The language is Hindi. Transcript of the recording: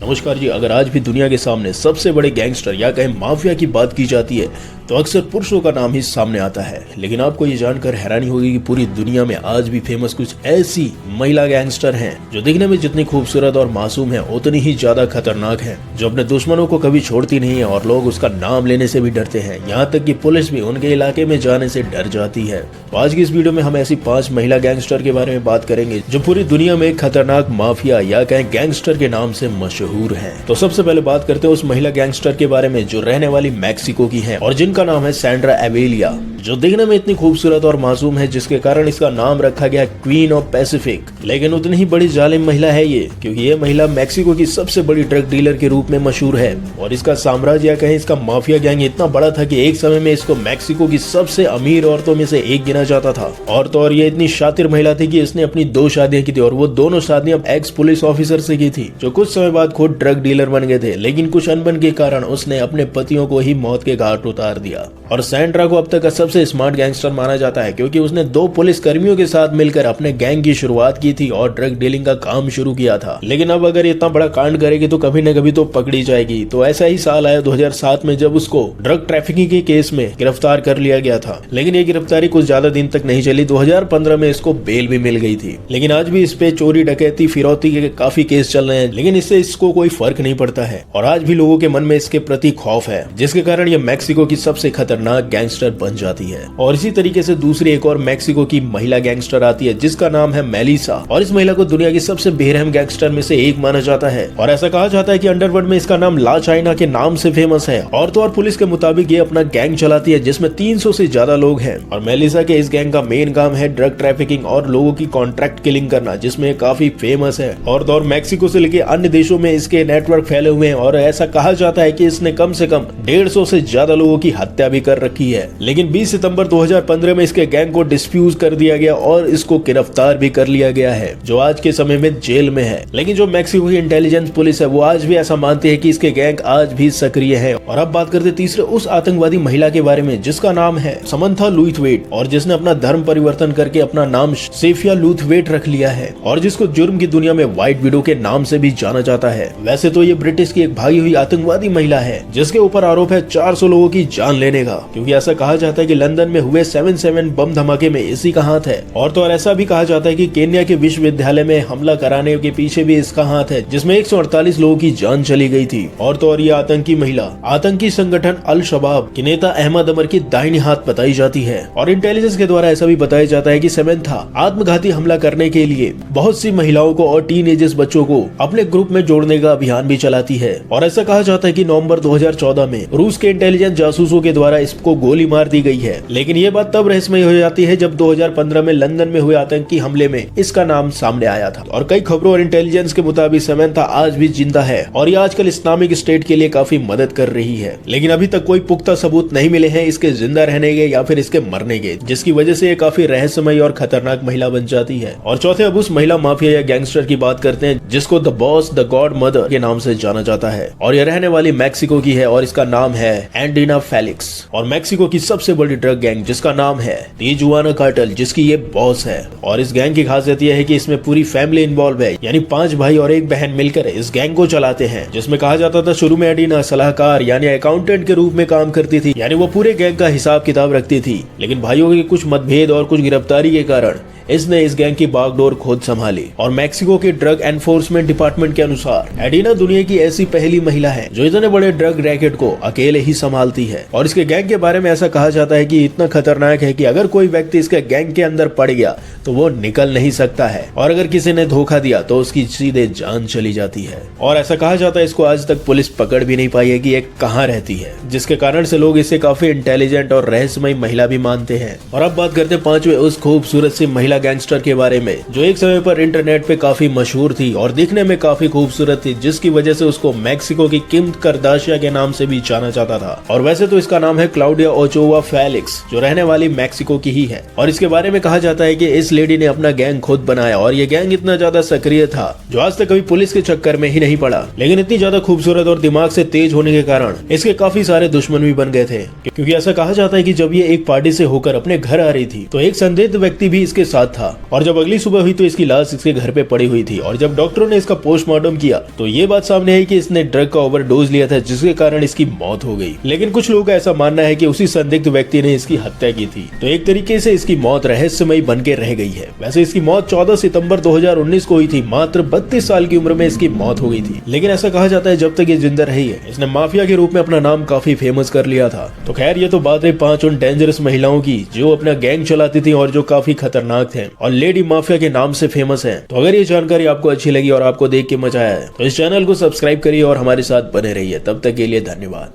नमस्कार जी। अगर आज भी दुनिया के सामने सबसे बड़े गैंगस्टर या कहें माफिया की बात की जाती है तो अक्सर पुरुषों का नाम ही सामने आता है। लेकिन आपको ये जानकर हैरानी होगी कि पूरी दुनिया में आज भी फेमस कुछ ऐसी महिला गैंगस्टर हैं जो दिखने में जितनी खूबसूरत और मासूम हैं उतनी ही ज्यादा खतरनाक हैं, जो अपने दुश्मनों को कभी छोड़ती नहीं है और लोग उसका नाम लेने से भी डरते हैं। यहाँ तक कि पुलिस भी उनके इलाके में जाने से डर जाती है। तो आज की इस वीडियो में हम ऐसी 5 महिला गैंगस्टर के बारे में बात करेंगे जो पूरी दुनिया में एक खतरनाक माफिया या कहें गैंगस्टर के नाम से मशहूर है। तो सबसे पहले बात करते हैं उस महिला गैंगस्टर के बारे में जो रहने वाली मैक्सिको की है और जिनका नाम है सैंड्रा एवेलिया, जो दिखने में इतनी खूबसूरत और मासूम है जिसके कारण इसका नाम रखा गया क्वीन ऑफ पैसिफिक। लेकिन उतनी ही बड़ी जालिम महिला है ये, क्योंकि ये महिला मैक्सिको की सबसे बड़ी ड्रग डीलर के रूप में मशहूर है और इसका साम्राज्य या कहें इसका माफिया गैंग इतना बड़ा था कि एक समय में इसको मैक्सिको की सबसे अमीर औरतों में से एक गिना जाता था। और तो और ये इतनी शातिर महिला थी कि इसने अपनी 2 शादियां की थी और वो दोनों शादियां एक्स पुलिस ऑफिसर से की थी जो कुछ समय बाद खुद ड्रग डीलर बन गए थे। लेकिन कुछ अनबन के कारण उसने अपने पतियों को ही मौत के घाट उतार दिया। और सैंड्रा को अब तक का सबसे स्मार्ट गैंगस्टर माना जाता है क्योंकि उसने 2 पुलिस कर्मियों के साथ मिलकर अपने गैंग की शुरुआत की थी और ड्रग डीलिंग का काम शुरू किया था। लेकिन अब अगर इतना बड़ा कांड करेगी तो कभी न कभी तो पकड़ी जाएगी। तो ऐसा ही साल आया 2007 में जब उसको ड्रग ट्रैफिकिंग के केस में गिरफ्तार कर लिया गया था। लेकिन ये गिरफ्तारी कुछ ज्यादा दिन तक नहीं चली। 2015 में इसको बेल भी मिल गई थी। लेकिन आज भी इस पे चोरी डकैती फिरौती के काफी केस चल रहे हैं, लेकिन इससे इसको कोई फर्क नहीं पड़ता है और आज भी लोगों के मन में इसके प्रति खौफ है, जिसके कारण ये मैक्सिको की सबसे खतरनाक गैंगस्टर बन जाती है। और इसी तरीके से दूसरी एक और मैक्सिको की महिला गैंगस्टर आती है जिसका नाम है मेलिसा। और इस महिला को दुनिया की सबसे बेरहम गैंगस्टर में से एक माना जाता है और ऐसा कहा जाता है कि अंडरवर्ल्ड में इसका नाम ला चाइना के नाम से फेमस है। और तो और पुलिस के मुताबिक ये अपना गैंग चलाती है जिसमें 300 से ज्यादा लोग हैं। और मेलिसा के इस गैंग का मेन काम है ड्रग ट्रैफिकिंग और लोगों की कॉन्ट्रैक्ट किलिंग करना, जिसमें काफी फेमस है। और तो और मैक्सिको से लेके अन्य देशों में इसके नेटवर्क फैले हुए हैं और ऐसा कहा जाता है कि इसने कम से कम 150 से ज्यादा लोगों की हत्या भी कर रखी है। लेकिन 20 सितंबर 2015 में इसके गैंग को डिस्फ्यूज कर दिया गया और इसको गिरफ्तार भी कर लिया गया है, जो आज के समय में जेल में है। लेकिन जो मैक्सिको की इंटेलिजेंस पुलिस है वो आज भी ऐसा मानती है कि इसके गैंग आज भी सक्रिय है। और अब बात करते तीसरे उस आतंकवादी महिला के बारे में जिसका नाम है समंथा लुथवेट और जिसने अपना धर्म परिवर्तन करके अपना नाम सेफिया लुथवेट रख लिया है और जिसको जुर्म की दुनिया में व्हाइट विडो के नाम से भी जाना जाता है। वैसे तो ये ब्रिटिश की एक भागी हुई आतंकवादी महिला है जिसके ऊपर आरोप है 400 लोगों की जान लेने का, क्योंकि ऐसा कहा जाता है कि लंदन में हुए 7/7 बम धमाके में इसी का हाथ है। और तो और ऐसा भी कहा जाता है कि केन्या के विश्वविद्यालय में हमला कराने के पीछे भी इसका हाथ है जिसमें 148 लोगों की जान चली गई थी। और तो और ये आतंकी महिला आतंकी संगठन अल शबाब के नेता अहमद अमर की दाहिनी हाथ बताई जाती है। और इंटेलिजेंस के द्वारा ऐसा भी बताया जाता है कि समंथा आत्मघाती हमला करने के लिए बहुत सी महिलाओं को और टीनेजर्स बच्चों को अपने ग्रुप में जोड़ने का अभियान भी चलाती है। और ऐसा कहा जाता है कि नवंबर 2014 में रूस के इंटेलिजेंस जासूसों के द्वारा इसको गोली मार दी गई है। लेकिन ये बात तब रहस्यमय हो जाती है जब 2015 में लंदन में हुए आतंकी हमले में इसका नाम सामने आया था। और कई खबरों और इंटेलिजेंस के मुताबिक समंथा आज भी जिंदा है और ये आजकल इस्लामिक स्टेट के लिए काफी मदद कर रही है। लेकिन अभी तक कोई पुख्ता सबूत नहीं मिले हैं इसके जिंदा रहने के या फिर इसके मरने के, जिसकी वजह से ये काफी रहस्यमय और खतरनाक महिला बन जाती है। और चौथे अब उस महिला माफिया या गैंगस्टर की बात करते हैं जिसको the boss the God mother के नाम से जाना जाता है। और ये रहने वाली मैक्सिको की है और इसका नाम है एंडीना फेलिक्स। और मैक्सिको की सबसे बड़ी ड्रग गैंग जिसका नाम है तिजुआना कार्टेल जिसकी ये बॉस है। और इस गैंग की खासियत यह है कि इसमें पूरी फैमिली इन्वॉल्व है, यानी 5 भाई और 1 बहन मिलकर इस गैंग को चलाते हैं। जिसमें कहा जाता था शुरू में एंडीना सलाहकार यानी अकाउंटेंट के रूप में काम करती थी, यानी वो पूरे गैंग का हिसाब किताब रखती थी। लेकिन भाइयों के कुछ मतभेद और कुछ गिरफ्तारी के कारण इसने इस गैंग की बागडोर खुद संभाली। और मैक्सिको के ड्रग एनफोर्समेंट डिपार्टमेंट के अनुसार एडिना दुनिया की ऐसी पहली महिला है जो इतने बड़े ड्रग रैकेट को अकेले ही संभालती है। और इसके गैंग के बारे में ऐसा कहा जाता है कि इतना खतरनाक है कि अगर कोई व्यक्ति इसके गैंग के अंदर पड़ गया तो वो निकल नहीं सकता है और अगर किसी ने धोखा दिया तो उसकी सीधे जान चली जाती है। और ऐसा कहा जाता है इसको आज तक पुलिस पकड़ भी नहीं पाई है कि ये कहाँ रहती है, जिसके कारण से लोग इसे काफी इंटेलिजेंट और रहस्यमय महिला भी मानते हैं। और अब बात करते हैं 5वें उस खूबसूरत सी महिला गैंगस्टर के बारे में जो एक समय पर इंटरनेट पे काफी मशहूर थी और दिखने में काफी खूबसूरत थी, जिसकी वजह से उसको मैक्सिको की किम कार्दाशिया के नाम से भी जाना जाता था। और वैसे तो इसका नाम है क्लाउडिया ओचोवा फेलिक्स जो रहने वाली मैक्सिको की ही है। और इसके बारे में कहा जाता है कि इस लेडी ने अपना गैंग खुद बनाया और ये गैंग इतना ज्यादा सक्रिय था जो आज तक कभी पुलिस के चक्कर में ही नहीं पड़ा। लेकिन इतनी ज्यादा खूबसूरत और दिमाग से तेज होने के कारण इसके काफी सारे दुश्मन भी बन गए थे, क्योंकि ऐसा कहा जाता है कि जब ये एक पार्टी से होकर अपने घर आ रही थी तो एक संदिग्ध व्यक्ति भी इसके साथ रात था और जब अगली सुबह हुई तो इसकी लाश इसके घर पे पड़ी हुई थी। और जब डॉक्टरों ने इसका पोस्टमार्टम किया तो ये बात सामने आई कि इसने ड्रग का ओवरडोज लिया था, जिसके कारण इसकी मौत हो गई। लेकिन कुछ लोगों का ऐसा मानना है कि उसी संदिग्ध व्यक्ति ने इसकी हत्या की थी। तो एक तरीके से इसकी मौत रहस्यमयी बन के रह गई है। वैसे इसकी मौत 14 सितंबर 2019 को हुई थी। मात्र 32 साल की उम्र में इसकी मौत हो गई थी। लेकिन ऐसा कहा जाता है जब तक ये जिंदा रही है इसने माफिया के रूप में अपना नाम काफी फेमस कर लिया था। तो खैर ये तो बात है 5 उन डेंजरस महिलाओं की जो अपना गैंग चलाती थी और जो काफी खतरनाक थे और लेडी माफिया के नाम से फेमस है। तो अगर ये जानकारी आपको अच्छी लगी और आपको देख के मजा आया है तो इस चैनल को सब्सक्राइब करिए और हमारे साथ बने रहिए। तब तक के लिए धन्यवाद।